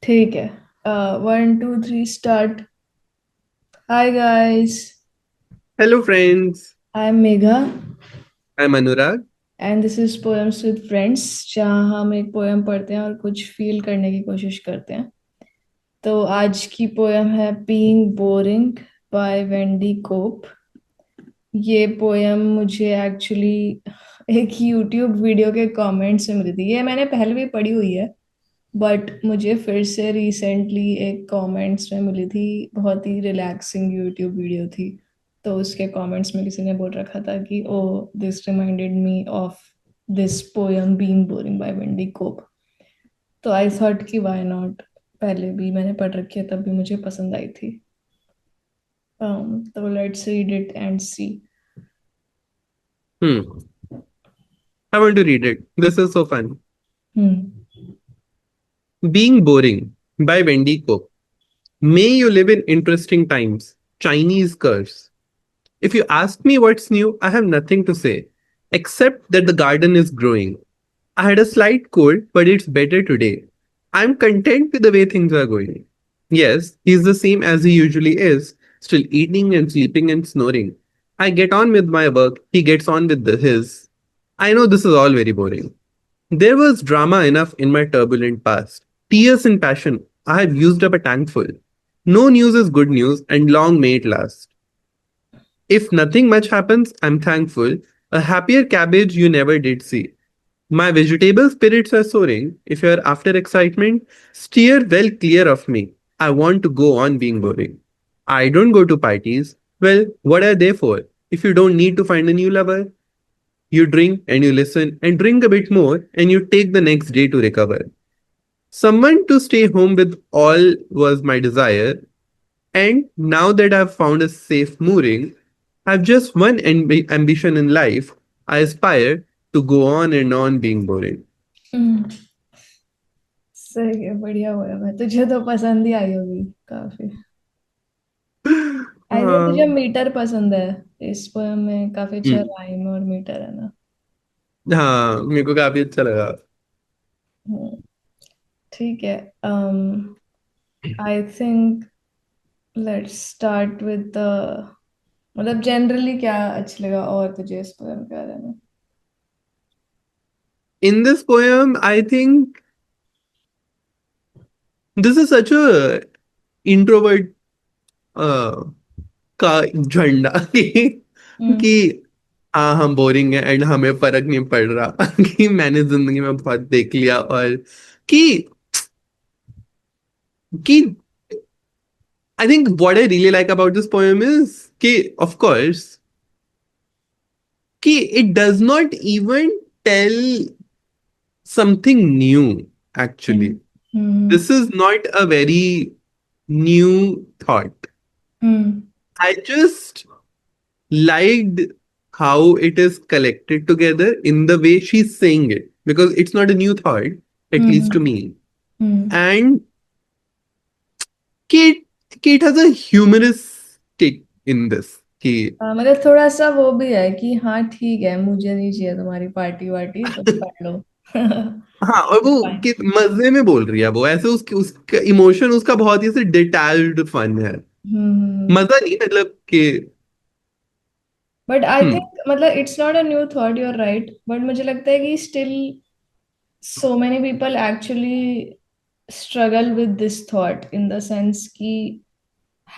ठीक है। 1 2 3 start. Hi guys. Hello, friends. I am Megha I'm Anurag. And this is poems with friends, जहाँ हम एक पोएम पढ़ते हैं और कुछ फील करने की कोशिश करते हैं। तो आज की पोएम है बीइंग बोरिंग बाय वेंडी कोप। ये पोएम मुझे एक्चुअली एक यूट्यूब वीडियो के कमेंट से मिली थी। ये मैंने पहले भी पढ़ी हुई है, बट मुझे फिर से रिसेंटली एक कमेंट्स में मिली थी। बहुत ही रिलैक्सिंग यूट्यूब वीडियो थी। तो उसके कमेंट्स में किसी ने बोल रखा था कि oh, this reminded me of this poem being boring by Wendy Cope. तो आई थॉट कि व्हाई नॉट। पहले भी मैंने पढ़ रखी है, तब भी मुझे पसंद आई थी। तो let's read it and see. Hmm. I want to read it. This is so fun. Hmm. Being Boring by Wendy Cope. May you live in interesting times. Chinese curse. If you ask me what's new, I have nothing to say, except that the garden is growing. I had a slight cold, but it's better today. I'm content with the way things are going. Yes, he's the same as he usually is, still eating and sleeping and snoring. I get on with my work, he gets on with his. I know this is all very boring. There was drama enough in my turbulent past. Tears and passion. I have used up a tankful. No news is good news, and long may it last. If nothing much happens, I'm thankful. A happier cabbage you never did see. My vegetable spirits are soaring. If you're after excitement, steer well clear of me. I want to go on being boring. I don't go to parties. Well, what are they for? If you don't need to find a new lover, you drink and you listen and drink a bit more and you take the next day to recover. Someone to stay home with all was my desire, and now that I've found a safe mooring, I've just one ambition in life. I aspire to go on and on being boring. सही है, बढ़िया हुआ है। तुझे तो पसंद ही आई होगी काफी। आई थिंक तुझे हाँ मीटर पसंद है। इस पोएम में काफी अच्छा हम्म, राइम और मीटर है ना। हाँ मेरे को काफी अच्छा लगा. हम्म, ठीक है। I think let's start with the, मतलब जनरली क्या अच्छा लगा और तुझे इस पोएम के बारे में। In this poem, I think this is such a introvert uh, का झंडा हम्म। कि हाँ हम बोरिंग है एंड हमें फर्क नहीं पड़ रहा कि मैंने जिंदगी में बहुत देख लिया और कि कि I think what I really like about this poem is कि of course कि it does not even tell something new actually. Hmm. Hmm. This is not a very new thought. Hmm. I just liked how it is collected together in the way she's saying it because it's not a new thought, at least to hmm. me. Hmm. And Kate, Kate has a humorous take in this. कि मतलब थोड़ा सा वो भी है कि हाँ ठीक है, मुझे नहीं चाहिए तुम्हारी पार्टी वार्टी, तुम कर लो। हाँ और वो कि मजे में बोल रही है वो ऐसे उसके उसका इमोशन उसका बहुत ही ऐसे डिटैच्ड फन है. हम्म। मजा नहीं मतलब कि बट आई हम्म थिंक मतलब it's not a new thought, you are right, but मुझे लगता है कि still so many people actually struggle with this thought in the sense कि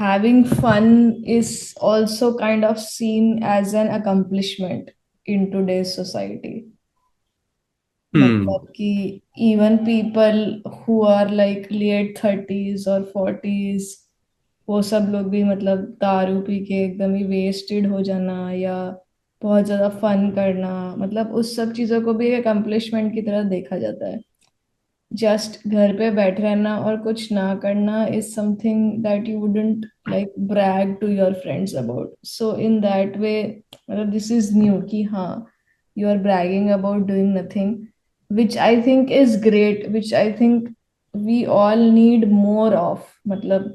having fun is also kind of seen as an accomplishment in today's society। हम्म मतलब कि even people who are like late 30s और 40s, वो सब लोग भी मतलब दारू पी के एकदम ही वेस्टेड हो जाना या बहुत ज्यादा फन करना, मतलब उस सब चीजों को भी एक अकम्पलिशमेंट की तरह देखा जाता है। जस्ट घर पे बैठे रहना और कुछ ना करना is something that you wouldn't like brag to your friends about. So in that way मतलब दिस इज न्यू कि हाँ, you are bragging about doing nothing, which I think is great, which I think we all need more of. मतलब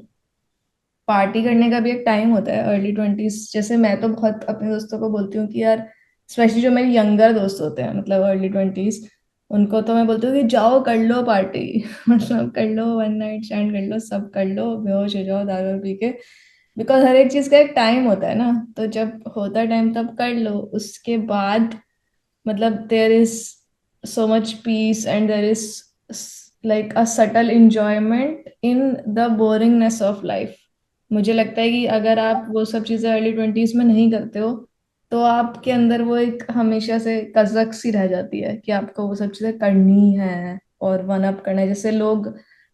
party करने का भी एक time होता है अर्ली 20s। जैसे मैं तो बहुत अपने दोस्तों को बोलती हूँ कि यार, स्पेशली जो मेरे यंगर दोस्त होते हैं मतलब अर्ली 20s, उनको तो मैं बोलती हूँ कि जाओ कर लो पार्टी मतलब कर लो, वन नाइट स्टैंड कर लो, सब कर लो, बेहोश हो जाओ दारू वारू पी के। बिकॉज हर एक चीज का एक टाइम होता है ना, तो जब होता है टाइम तब कर लो, उसके बाद मतलब there is so much peace and there is like a subtle enjoyment in the boringness of life। मुझे लगता है कि अगर आप वो सब चीजें अर्ली 20s में नहीं करते हो, तो आपके अंदर वो एक हमेशा से कसक सी रह जाती है कि आपको वो सब चीजें करनी है और वन अप करना है। जैसे लोग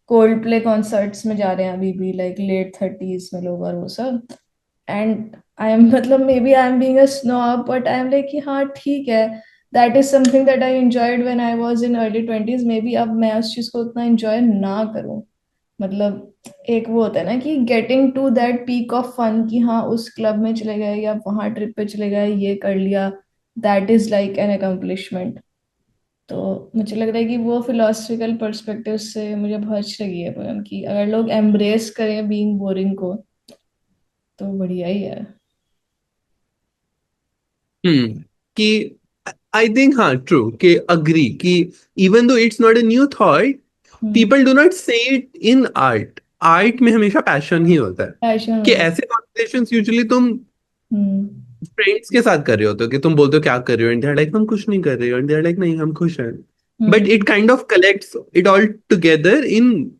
कोल्ड प्ले कॉन्सर्ट्स में जा रहे हैं अभी भी, लाइक लेट 30s में लोग और वो सब। एंड आई एम मतलब maybe I am being a snob, but I am like कि हाँ ठीक है, that is something that I enjoyed when I was in early 20s। Maybe अब मैं उस चीज को उतना एंजॉय ना करूं। मतलब एक वो होता है ना कि getting to that peak of fun, कि हाँ उस क्लब में चले गए या वहां ट्रिप पे चले गए, ये कर लिया, that is like an accomplishment. तो मुझे लग रहा है कि वो फिलोसफिकल पर्सपेक्टिव से मुझे बहुत अच्छी लगी है पोयम की। अगर लोग एम्ब्रेस करें बीइंग बोरिंग को तो बढ़िया ही है। हम्म कि आई थिंक हाँ ट्रू कि अग्री कि even though it's not a new thought, hmm. People do not से इट इन आर्ट। आर्ट में हमेशा पैशन ही होता है। पैशन कि होता है। ऐसे कॉन्वर्सेशंस यूजुअली तुम हम्म। फ्रेंड्स के साथ कर रहे होते हो कि तुम बोलते हो क्या कर रहे हो एंड दे आर लाइक हम कुछ नहीं कर रहे हो एंड दे आर लाइक नहीं हम खुश हैं। But hmm. It kind of collects it all together in,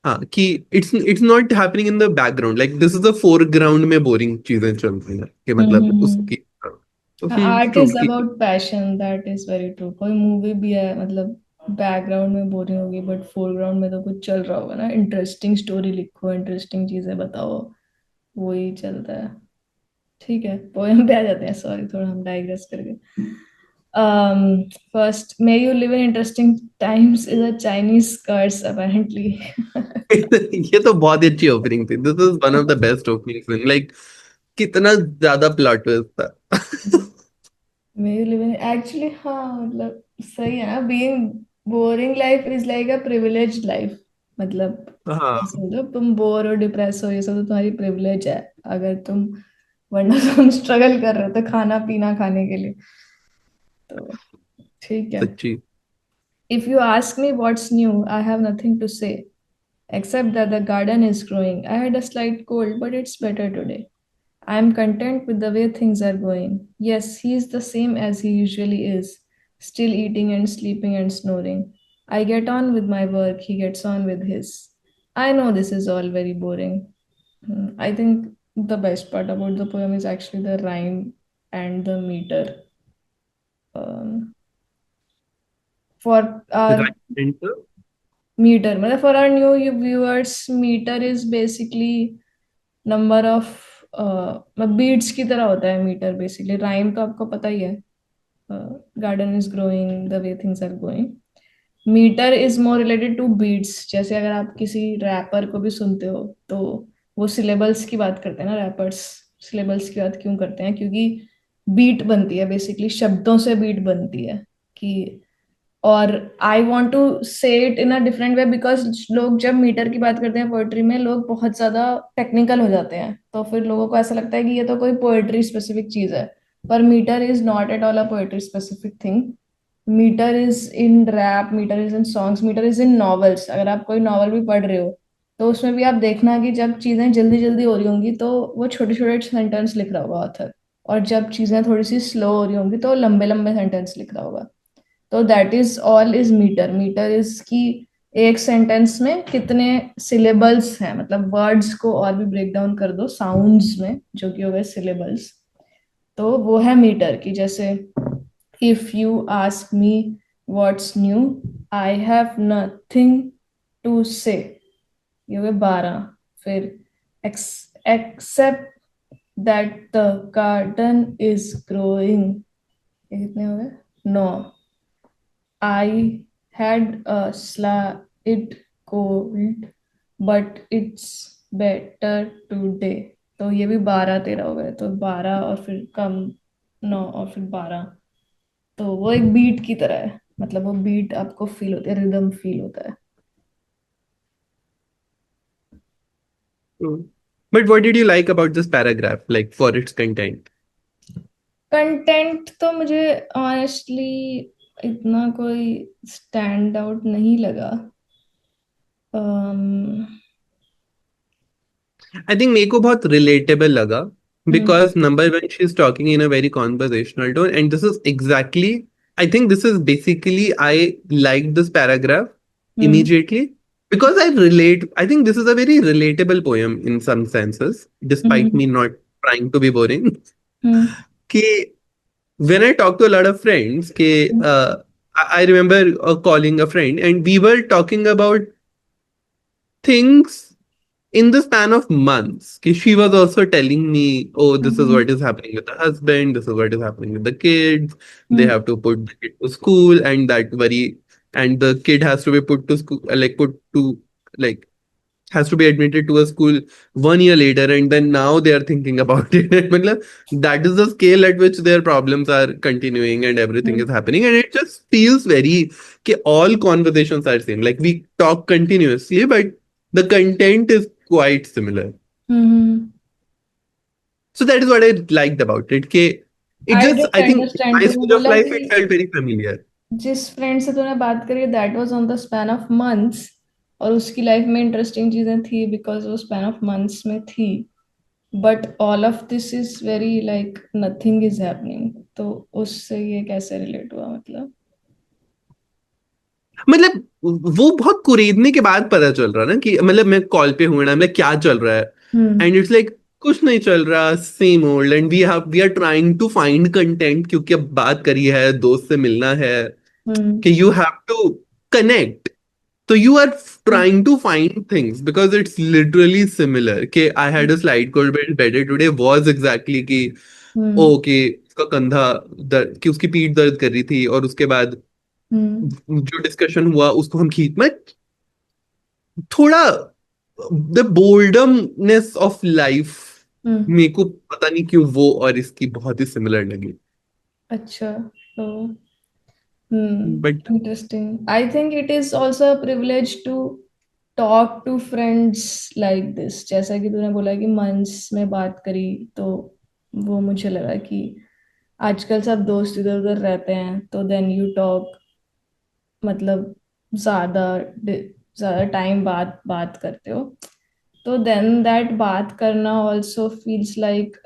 हाँ कि it's not happening in the background like this is the foreground में बोरिंग चीजें चल रही हैं कि मतलब उसकी तो आर्ट ट्रू इज कि about passion, that is very true. कोई मूवी भी है मतलब बैकग्राउंड में बोरिंग होगी बट फोरग्राउंड में तो कुछ चल रहा होगा ना, इंटरेस्टिंग स्टोरी लिखो, इंटरेस्टिंग चीजें बताओ, वही चलता है। ठीक है, पोएम पे आ जाते हैं, सॉरी थोड़ा हम डाइग्रेस कर गए। First, may you live in interesting times is a Chinese curse apparently. ये तो बहुत ही अच्छी ओपनिंग थी, this is one of the best opening like कितना ज्यादा प्लॉट ट्विस्ट था। मे लिव इन एक्चुअली, हाँ मतलब सही है ना, being boring life is like a privilege life. मतलब हाँ समझो तुम बोर हो, डिप्रेस हो, ये सब तो तुम्हारी प्रिविलेज है। अगर तुम, वरना तुम स्ट्रगल कर रहे हो तो खाना पीना खाने के लिए। तो ठीक है। सच्ची। If you ask me what's new, I have nothing to say except that the garden is growing. I had a slight cold, but it's better today. I am content with the way things are going. Yes, he is the same as he usually is, still eating and sleeping and snoring. I get on with my work, he gets on with his. I know this is all very boring. I think the best part about the poem is actually the rhyme and the meter. Um, for our right. meter, मतलब for our new viewers, meter is basically number of beats की तरह होता है metre. Basically rhyme तो आपको पता ही है, garden is growing the way things are going. Metre is more related to beats. जैसे अगर आप किसी रैपर को भी सुनते हो तो वो सिलेबल्स की बात करते हैं ना, रैपर्स सिलेबल्स की बात क्यों करते हैं, क्योंकि बीट बनती है, बेसिकली शब्दों से बीट बनती है। कि और आई वॉन्ट टू से it in a different way, because लोग जब मीटर की बात करते हैं पोएट्री में, लोग बहुत ज्यादा टेक्निकल हो जाते हैं, तो फिर लोगों को ऐसा लगता है कि ये तो कोई पोएट्री स्पेसिफिक चीज है। पर metre is not at all a poetry specific thing. Metre is in rap, metre is in songs, metre is in novels. अगर आप कोई नॉवल भी पढ़ रहे हो तो उसमें भी आप देखना कि जब चीजें जल्दी जल्दी हो रही होंगी तो वो छोटे छोटे सेंटेंस लिख रहा होगा ऑथर, और जब चीजें थोड़ी सी स्लो हो रही होंगी तो लंबे लंबे सेंटेंस लिख रहा होगा। तो that is all is metre. Metre is की एक सेंटेंस में कितने सिलेबल्स हैं, मतलब वर्ड्स को और भी ब्रेक डाउन कर दो साउंड्स में, जो कि हो गए सिलेबल्स। तो वो है मीटर की। जैसे if you ask me what's new, I have nothing to say, ये हो गए 12। फिर except that the garden is growing, ये कितने हो गए, 9। I had a slight cold, but it's better today। तो ये भी 12 13 हो गए, तो 12 और फिर कम 9 और फिर 12। तो वो एक बीट की तरह है, मतलब वो बीट आपको फील होती है, रिदम फील होता है। But what did you like about this paragraph, like for its content? Content तो मुझे ऑनेस्टली इतना कोई स्टैंड आउट नहीं लगा। अम्म आई थिंक मेरे को बहुत रिलेटेबल लगा hmm because number one she is talking in a very conversational tone and this is exactly I think this is basically I like this paragraph hmm immediately because I relate. I think this is a very relatable poem in some senses, despite hmm me not trying to be boring. हम्म कि when I talk to a lot of friends, I remember calling a friend and we were talking about things in the span of months. She was also telling me, oh, this is hmm what is happening with the husband, this is what is happening with the kids. They hmm have to put the kid to school, and that very, and the kid has to be put to school, like, has to be admitted to a school 1 year later, and then now they are thinking about it. Matlab, that is the scale at which their problems are continuing and everything hmm is happening. And it just feels very, all conversations are same. Like we talk continuously, but the content is quite similar. Hmm. So that is what I liked about it. It I just, didn't I think, in understand, my तूने stage of बोला life, it कि felt very familiar. जिस friend से तूने बात करी that was on the span of months, और उसकी लाइफ में इंटरेस्टिंग चीजें थी बिकॉज वो स्पैन ऑफ मंथ्स में थी, but all of this is very like nothing is happening, तो उससे ये कैसे रिलेट हुआ मतलब? मतलब वो बहुत कुरेदने के बाद पता चल रहा ना कि मतलब मैं कॉल पे हूं ना, मतलब क्या चल रहा है हम्म एंड इट्स लाइक कुछ नहीं चल रहा, same old, and we are trying to find content क्योंकि अब बात करी है, दोस्त से मिलना है, हम्म कि यू हैव टू कनेक्ट, तो you are trying to find things because it's literally similar कि I had a slide called better today was exactly कि हम्म ओके उसका कंधा दर्द, कि उसकी पीठ दर्द कर रही थी और उसके बाद हम्म जो डिस्कशन हुआ उसको हम खींच मैं थोड़ा द बोल्डमनेस ऑफ लाइफ हम्म। मेरे को पता नहीं क्यों वो और इसकी बहुत ही सिमिलर लगी अच्छा, तो but interesting. I think it is also a privilege to talk to friends like this. जैसा कि तूने बोला कि मंथ्स में बात करी, तो वो मुझे लगा कि आजकल सब दोस्त इधर उधर रहते हैं, तो देन यू टॉक, मतलब ज्यादा ज्यादा टाइम बाद बात करते हो, तो देन दैट बात करना also feels like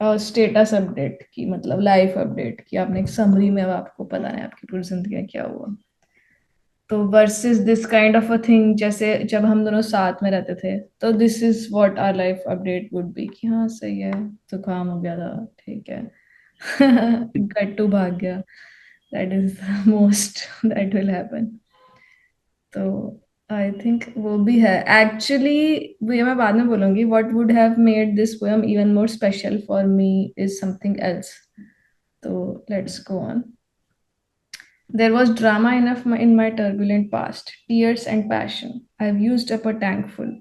status update की, मतलब लाइफ अपडेट की, आपने एक समरी में, अब आपको पता नहीं आपकी पूरी जिंदगी में क्या हुआ। तो versus this kind of a thing, जैसे जब हम दोनों साथ में रहते थे, तो this is what our life update would be, कि हाँ सही है, जुकाम हो गया था, ठीक है, गट्टू भाग गया, that is most that will happen. तो आई थिंक वो भी है एक्चुअली, ये मैं बाद में बोलूंगी, what would have made this poem even more special for me is something else. तो let's go on. There was drama enough in my turbulent past, tears and passion. I've used up a tank full.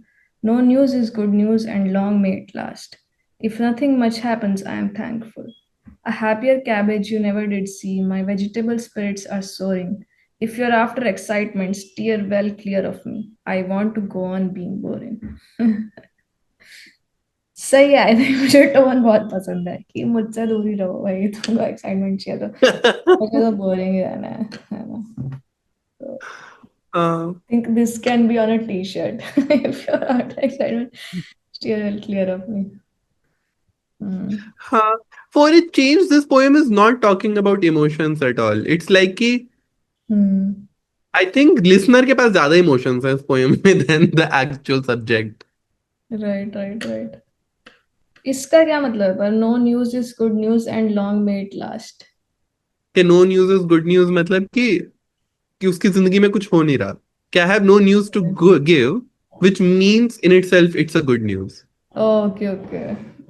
No news is good news, and long may it last. If nothing much happens, I am thankful. A happier cabbage you never did see, my vegetable spirits are soaring. If you're after excitement, steer well clear of me. I want to go on being boring. सही है, I think मुझे tone बहुत पसंद है कि मुझसे दूर ही रहो भाई, तुमको एक्साइटमेंट चाहिए तो मुझे तो बोरिंग ही रहना है ना? तो think this can be on a t-shirt if you're out excitement, steer well clear of me. Hmm. for a change this poem is not talking about emotions at all. It's like कि Hmm. I think listener के पास ज्यादा emotions है इस poem में than the actual subject. Right, right, right. इसका क्या मतलब है, no news is good news and long may it last? कि no news is good news मतलब कि उसकी जिंदगी में कुछ हो नहीं रहा, कि I have no news to give, which means in itself it's a good news. Okay okay,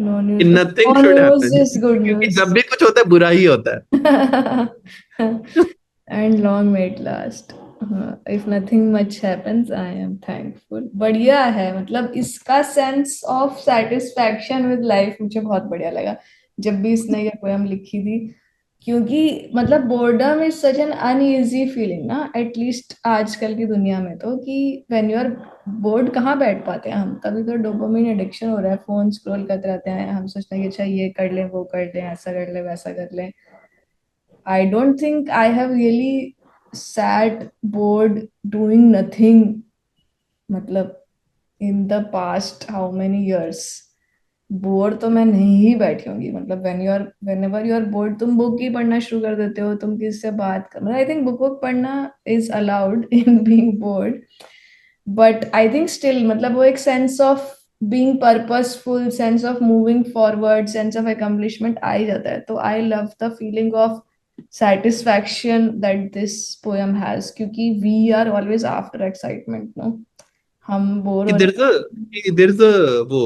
no कि news, nothing no should news happen is good क्योंकि न्यूज जब भी कुछ होता है बुरा ही होता है। and long may it last. If nothing much happens, I am thankful. बढ़िया है, मतलब इसका sense of satisfaction with life मुझे बहुत बढ़िया लगा जब भी इसने ये पोयम लिखी थी, क्योंकि मतलब boredom is such an uneasy feeling ना, एटलीस्ट आजकल की दुनिया में, तो कि व्हेन यू आर बोर्ड कहाँ बैठ पाते हैं हम, तभी तो डोपामिन एडिक्शन हो रहा है, फोन स्क्रॉल करते रहते हैं, हम सोचते हैं कि अच्छा ये कर लें वो कर लें, ऐसा कर लें वैसा कर लें, I don't think I have really sat bored doing nothing. मतलब in the past how many years bore तो मैं नहीं ही बैठी होंगी. मतलब whenever you are bored तुम बुक ही पढ़ना शुरू कर देते हो, तुम किससे बात कर, मतलब आई थिंक बुक पढ़ना is allowed in being bored. But I think still मतलब वो एक sense of being purposeful, sense of moving forward, sense of accomplishment आ ही जाता है. तो I love the feeling of satisfaction that this poem has, क्योंकि we are always after excitement, no? हम बोर कि हो there's a रहे. कि there's a वो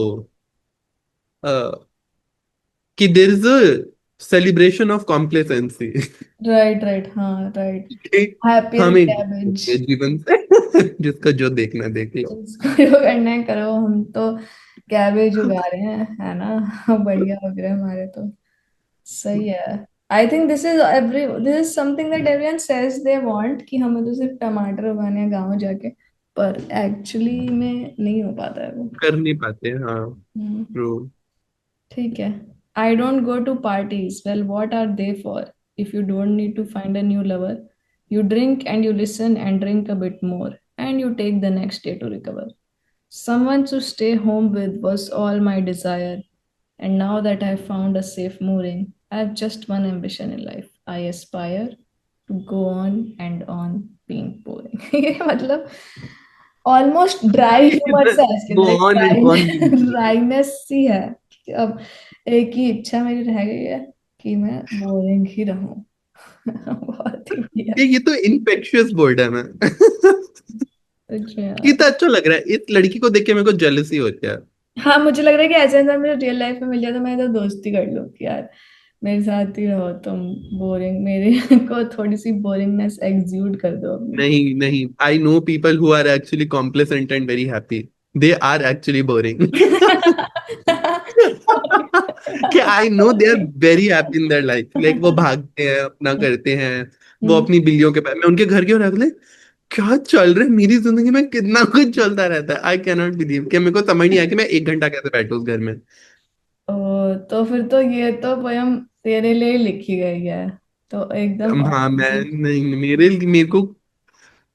uh, कि there's a celebration of complacency. Right right, हाँ राइट. कि हैप्पियर हमें कैबेज. जीवन से जिसका जो देखना देख लो। जिसको जो करना है करो, हम तो कैबेज उगा रहे हैं, है ना. बढ़िया हो गया हमारे तो. सही है. आई think this is something that everyone says they want, कि हमें तो सिर्फ टमाटर उगाने हैं गाँव जाके, पर एक्चुअली में नहीं हो पाता है वो. कर नहीं पाते, हाँ। हम्म. ट्रू। ठीक है. I don't go to parties. Well what are they for if you don't need to find a new lover? You drink and you listen and drink a bit more, and you take the next day to recover. Someone to stay home with was all my desire, and now that I've found a safe mooring, I have just one ambition in life. I aspire to go on being boring. ये मतलब almost dry humour सा है इसके Go अंदर, एक on and on being boring. Dryness सी है. कि अब एक ही इच्छा मेरी रह गई है कि मैं बोरिंग ही रहूं. बहुत ही बढ़िया. ये तो इन्फेक्शियस बोर्डम है। सच में ये यार. तो अच्छा लग रहा है, इस लड़की को देख के मेरे को जेलसी हो रहा है। हाँ, मुझे लग रहा है कि ऐसे इंसान मुझे रियल लाइफ में मिल जाए तो मैं तो दोस्ती कर लूँ कि यार मेरे साथ ही रहो तुम. बोरिंग मेरे को थोड़ी सी बोरिंगनेस एग्ज्यूड कर दो अपनी. नहीं नहीं, I know people who are actually complacent and very happy. They are actually boring. कि I know they are very happy in their life, like वो भागते हैं, अपना करते हैं, वो हम्म. अपनी बिल्लियों के मैं उनके घर क्यों रहते, क्या चल रहा है मेरी जिंदगी में, कितना कुछ चलता रहता है। आई कैन नॉट बिलीव कि मेरे को समझ नहीं आया कि मैं 1 घंटा कैसे बैठूं उस घर में। ओ, तो फिर तो ये तो पोयम तेरे लिए ही लिखी गई है, तो एकदम हाँ मैं opposite. नहीं, मेरे को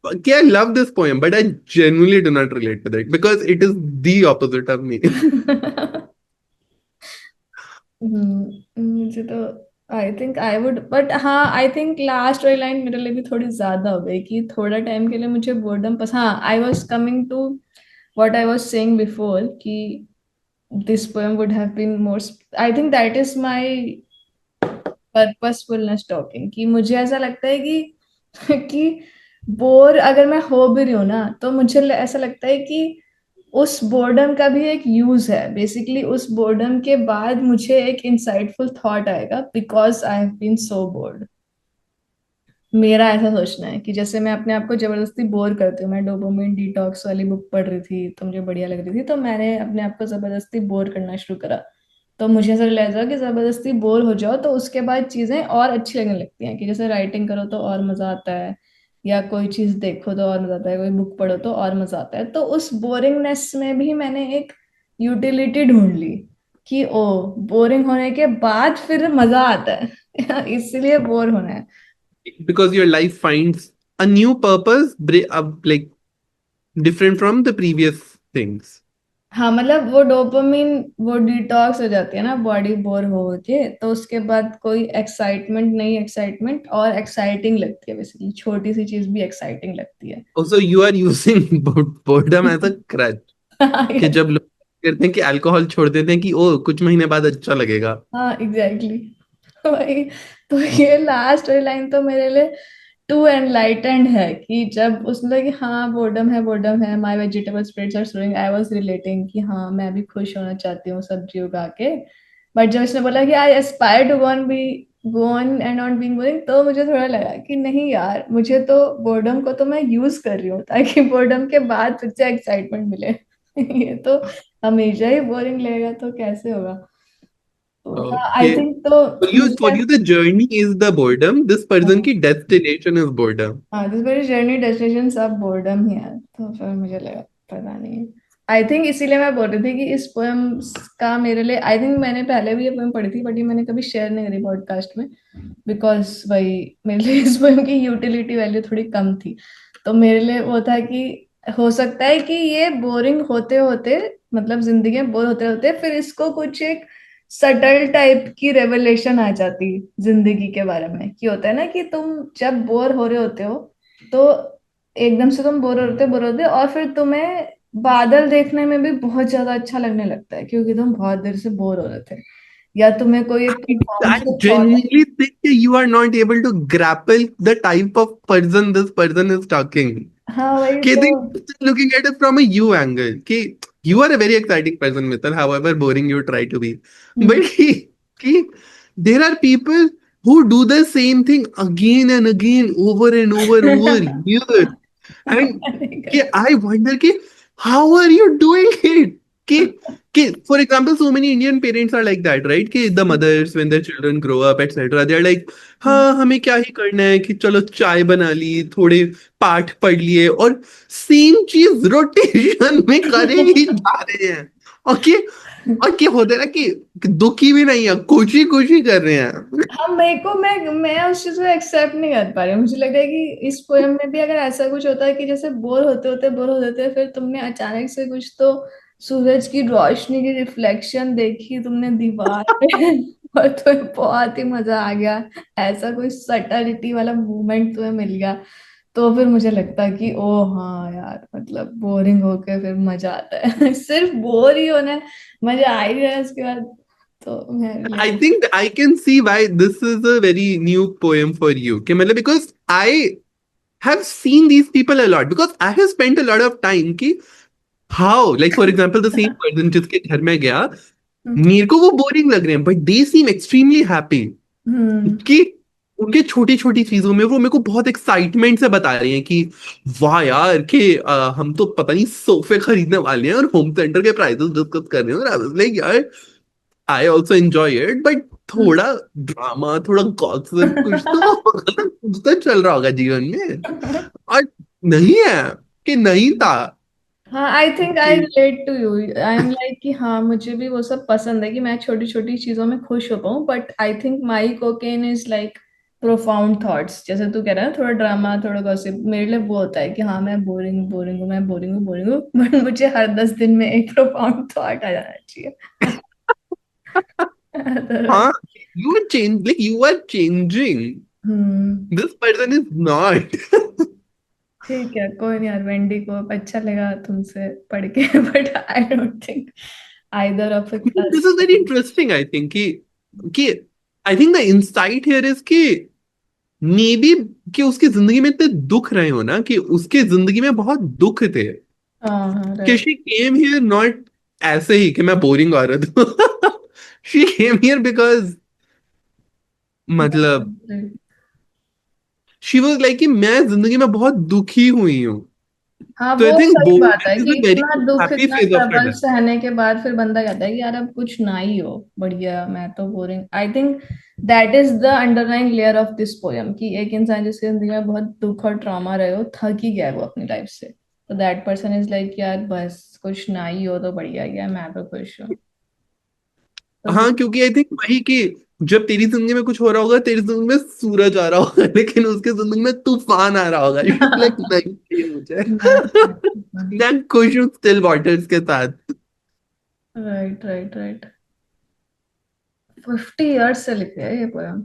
कि I love this poem, but I genuinely do not relate with it because it is the opposite of me. मुझे तो आई थिंक आई वुड, बट हाँ आई थिंक लास्ट वाली लाइन मेरे लिए भी थोड़ी ज्यादा हो गई कि थोड़ा टाइम के लिए मुझे बोर्डम पसंद. हाँ, I was coming to what I was saying before कि this poem would have been more. I think that is my purposefulness talking, कि मुझे ऐसा लगता है कि कि बोर अगर मैं हो भी रही हूँ ना, तो मुझे ऐसा लगता है कि उस बोर्डम का भी एक यूज है. बेसिकली उस बोर्डम के बाद मुझे एक इंसाइटफुल थॉट आएगा because I have been so bored. मेरा ऐसा सोचना है कि जैसे मैं अपने आप को जबरदस्ती बोर करती हूँ. मैं डोपामिन डिटॉक्स वाली बुक पढ़ रही थी तो मुझे बढ़िया लग रही थी, तो मैंने अपने आप को जबरदस्ती बोर करना शुरू करा. तो मुझे ऐसा लगा कि जबरदस्ती बोर हो जाओ तो उसके बाद चीजें और अच्छी लगने लगती हैं, कि जैसे राइटिंग करो तो और मजा आता है, या कोई चीज देखो तो और मजा आता है, कोई बुक पढ़ो तो और मजा आता है. तो उस बोरिंगनेस में भी मैंने एक यूटिलिटी ढूंढ ली कि ओ, बोरिंग होने के बाद फिर मजा आता है. इसलिए बोर होना है. Because your life finds a new purpose, like different from the previous things. हाँ, मतलब वो डोपामिन वो डिटॉक्स हो जाती है ना बॉडी बोर हो के, तो उसके बाद कोई एक्साइटमेंट नहीं, एक्साइटमेंट और एक्साइटिंग लगती है. बेसिकली छोटी सी चीज भी एक्साइटिंग लगती है. Also, you are using boredom as a crutch. कि जब लोग कहते हैं कि अल्कोहल छोड़ देते हैं कि ओ कुछ महीने बाद अच्छा लगेगा। हाँ एग्जैक्टली. वही. तो ये लास्ट वाली लाइन तो मेरे लिए टू एनलाइटेंड है कि जब उसने कि हाँ बोर्डम है, बोर्डम है, my vegetable spreads are sowing, I was relating कि हाँ मैं भी खुश होना चाहती हूँ सब्जी उगा के. बट जब उसने बोला कि I aspire to go on and on being boring, तो मुझे थोड़ा लगा कि नहीं यार, मुझे तो बोर्डम को तो मैं यूज कर रही हूँ ताकि बोर्डम के बाद फिर से एक्साइटमेंट मिले. ये तो हमेशा ही बोरिंग लगेगा तो कैसे होगा. तो हाँ आई Okay. थिंक तो For मुझे. you, the journey is the boredom. This person की destination is boredom. हाँ, दिस मेरी जर्नी डेस्टिनेशन सब बोर्डम ही है, तो फिर मुझे लगा पता नहीं. आई थिंक इसीलिए मैं बोल रही थी कि इस पोएम का मेरे लिए, आई थिंक मैंने पहले भी ये पोएम पढ़ी थी, बट ये मैंने कभी शेयर नहीं करी पॉडकास्ट में, बिकॉज भाई मेरे लिए इस पोएम की यूटिलिटी वैल्यू थोड़ी कम थी। तो मेरे लिए वो था कि हो सकता है कि ये बोरिंग होते होते, मतलब जिंदगी में बोर होते होते फिर इसको कुछ एक सटल टाइप की रेवलेशन आ जाती जिंदगी के बारे में, कि होता है ना कि तुम जब बोर हो रहे होते हो तो एकदम से तुम बोर होते और फिर तुम्हें बादल देखने में भी बहुत ज्यादा अच्छा लगने लगता है क्योंकि तुम बहुत देर से बोर हो रहे थे, या तुम्हें कोई एक प्रोफाउंड I से thought. genuinely think that you are not able to grapple the type of person this person is talking. हाँ वही Okay, तो। they looking at it from a you angle. Okay, you are a very exciting person, Mithal, however boring you try to be. But hmm. okay, there are people who do the same thing again and again, over years. And कि I wonder कि how are you doing it? For example, so many Indian parents are like that, right? कि the mothers when their children grow up, etc. They're like, हाँ हमें क्या ही करना है कि चलो चाय बना ली, थोड़े पाठ पढ़ लिए और सेम चीज रोटेशन में करे ही जा रहे हैं। ओके, और क्या होता है ना कि दुखी भी नहीं है, खुशी खुशी कर रहे हैं। हाँ मेरे को, मैं उस चीज को एक्सेप्ट नहीं कर पा रही हूँ। मुझे लग रहा है कि इस पोएम में भी अगर ऐसा कुछ होता है कि जैसे बोर होते होते फिर तुमने अचानक से कुछ तो सूरज की रोशनी की रिफ्लेक्शन देखी तुमने दीवार पे और तुम्हें बहुत ही मजा आ गया, ऐसा कोई सटलिटी वाला मूवमेंट तुम्हें मिल गया, तो फिर मुझे लगता है कि ओ हाँ यार, मतलब बोरिंग होके फिर मजा आता है सिर्फ बोर ही होना है, मजा आ ही रहा है उसके बाद, तो मेरे I लिए। think I can see why this is a very new poem for you. Okay, मतलब because I have seen these people a lot because I have spent a lot of time कि how like for example the same person जिसके घर में गया मेरे को वो boring लग रहे हैं but they seem extremely happy हम्म। कि उनके छोटी छोटी चीजों में वो मेरे को बहुत एक्साइटमेंट से बता रही हैं कि वाह यार कि हम तो पता नहीं सोफे खरीदने वाले हैं और होम सेंटर के प्राइसेस डिस्कस कर रहे हैं और आई वाज लाइक यार I also enjoy it but थोड़ा ड्रामा थोड़ा गॉसिप कुछ तो चल रहा होगा जीवन में और नहीं है कि नहीं था हाँ आई थिंक आई कि relate to you, I am like कि हाँ मुझे भी वो सब पसंद है कि मैं छोटी छोटी चीजों में खुश हो पाऊँ, but I think my cocaine is like profound thoughts, जैसे तू कह रहा है थोड़ा ड्रामा थोड़ा गॉसिप, मेरे लिए वो होता है कि हाँ मैं बोरिंग हूँ, मैं बोरिंग हूँ बट मुझे हर 10 दिन में एक प्रोफाउंड थॉट आ जाना चाहिए हाँ Otherwise- you are change like you are changing hmm. this person is not ठीक है, कोई नहीं यार, वेंडी को अच्छा लगा तुमसे पढ़ के but I don't think either of this us. is very interesting I think कि I think the insight here is कि मे बी कि उसकी जिंदगी में इतने दुख रहे हो ना कि उसके जिंदगी में बहुत दुख थे हाँ हाँ कि right. She came here not ऐसे ही कि मैं बोरिंग औरत हूँ शी केम हियर बिकॉज मतलब शी वाज लाइक कि मैं जिंदगी में बहुत दुखी हुई हूँ हाँ तो आई वो थिंक सही बात है बोरिंग कि इज अ वेरी इतना दुख हैप्पी इतना phase of her trouble life सहने के बाद फिर बंदा कहता है कि यार अब कुछ ना ही हो, बढ़िया मैं तो boring. I think that is the underlying layer of this poem, कि एक इंसान जिसकी जिंदगी में बहुत दुख और ट्रॉमा रहे हो, थक ही गया है वो अपनी लाइफ से, तो दैट पर्सन इज लाइक यार बस कुछ ना ही हो तो बढ़िया गया, मैं तो खुश हूँ। तो हाँ क्योंकि आई थिंक वही कि जब तेरी जिंदगी में कुछ हो रहा होगा तेरी जिंदगी में सूरज आ रहा होगा लेकिन उसके जिंदगी में तूफान आ रहा होगा लाइक नहीं चाहिए मुझे मैं खुश हूँ स्टिल वाटर्स के साथ राइट राइट राइट। 50 ईयर्स से लिख रहा है ये पोयम।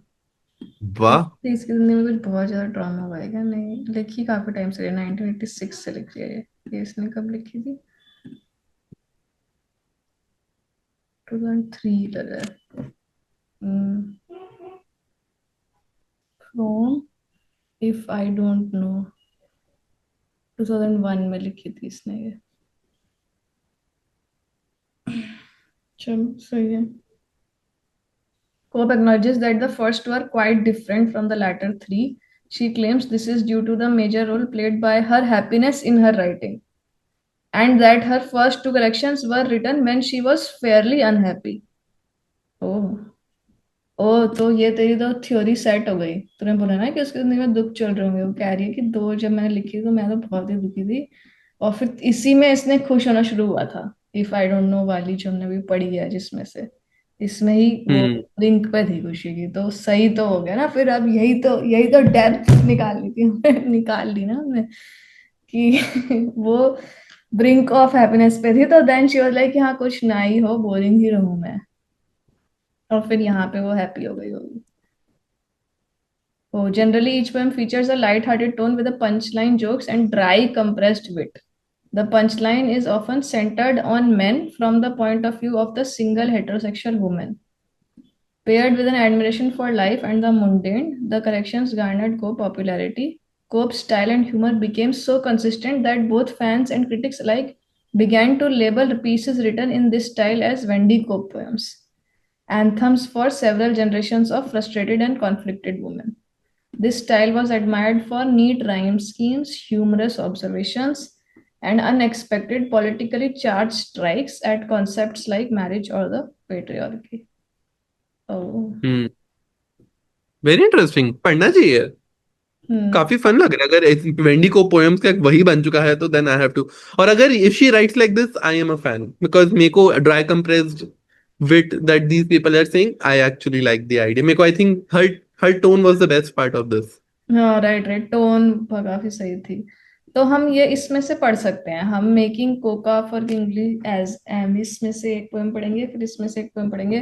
वाह इसकी जिंदगी में कुछ बहुत ज्यादा ड्रामा हुआ है क्या? नहीं, लिखी काफी टाइम से, 1986 से लिख रही है ये इसने कब लिखी थी? 2003 लग रहा है। From if I don't know, 2001 में लिखी थी इसने ये। चलो सही है। Cope acknowledges that the first were quite different from the latter three. She claims this is due to the major role played by her happiness in her writing, and that her first two collections were written when she was fairly unhappy. Oh. ओ तो ये तेरी तो theory set हो गई, तूने बोला ना कि उसकी जिंदगी में दुख चल रहे होंगे, वो कह रही है कि दो जब मैंने लिखी तो मैं तो बहुत ही दुखी थी, और फिर इसी में इसने खुश होना शुरू हुआ था। इफ आई डोंट नो वाली जो हमने भी पढ़ी है जिसमें से, इसमें ही वो हम्म लिंक पे थी खुशी की, तो सही तो हो गया ना फिर। अब यही तो डेप्थ निकालनी थी हमें, निकाल ली ना हमने कि वो ब्रिंक ऑफ हैप्पीनेस पे थी, तो देन शी वाज लाइक हाँ कुछ ना ही हो, बोरिंग ही रहूं मैं, और फिर यहाँ पे वो हैप्पी हो गई होगी। Oh, generally, each poem features a light-hearted tone with a punchline jokes and dry, compressed wit. The punchline is often centered on men from the point of view of the single heterosexual woman. Paired with an admiration for life and the mundane, the collections garnered popularity. Cope's style and humor became so consistent that both fans and critics alike began to label pieces written in this style as Wendy Cope poems, anthems for several generations of frustrated and conflicted women. This style was admired for neat rhyme schemes, humorous observations, and unexpected politically charged strikes at concepts like marriage or the patriarchy. Oh. Hmm very interesting, पढ़ना चाहिए। Hmm. काफी fun लग रहा है। अगर Wendy को poems का वही बन चुका है तो देन आई हैव टू। और अगर if she writes like this I am a fan, because मेरे को dry compressed wit that these people are saying, I actually like the idea. मेरे को I think her her tone was the best part of this. हाँ, right right, tone काफी सही थी। तो हम ये इसमें से पढ़ सकते हैं, हम making coca for kingly as em, इसमें से एक पोएम पढ़ेंगे, फिर इसमें से एक पोएम पढ़ेंगे,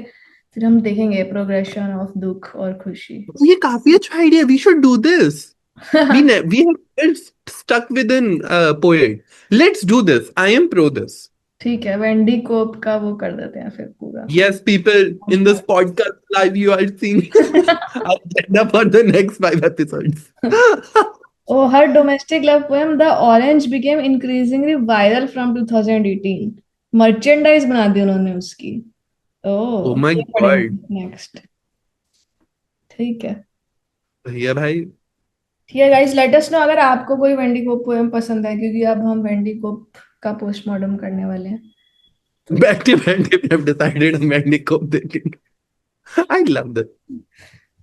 फिर हम देखेंगे प्रोग्रेशन ऑफ दुख और खुशी। ये काफी अच्छा idea, we should do this. we have stuck within poet. Let's do this. I am pro this. ठीक है, वेंडी कोप का वो कर देते हैं फिर पूरा। Yes, people in this podcast live, you are seeing our agenda for the next 5 episodes. Oh, her domestic love poem, The Orange, became increasingly viral from 2018। Merchandise बना दी उन्होंने उसकी। Oh ओह, my ये God. पढ़ेंगे next. ठीक है। भैया भाई, ठीक है गाइस, लेट अस नो अगर आपको कोई वेंडी कोप पोएम पसंद है, क्योंकि अब हम वेंडी कोप का पोस्टमार्टम करने वाले हैं। तो बैठ के we have decided हम मैंने को देखेंगे। I love that.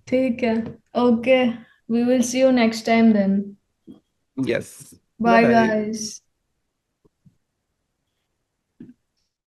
ठीक है। Okay, we will see you next time then. Yes. Bye bye bye. Guys.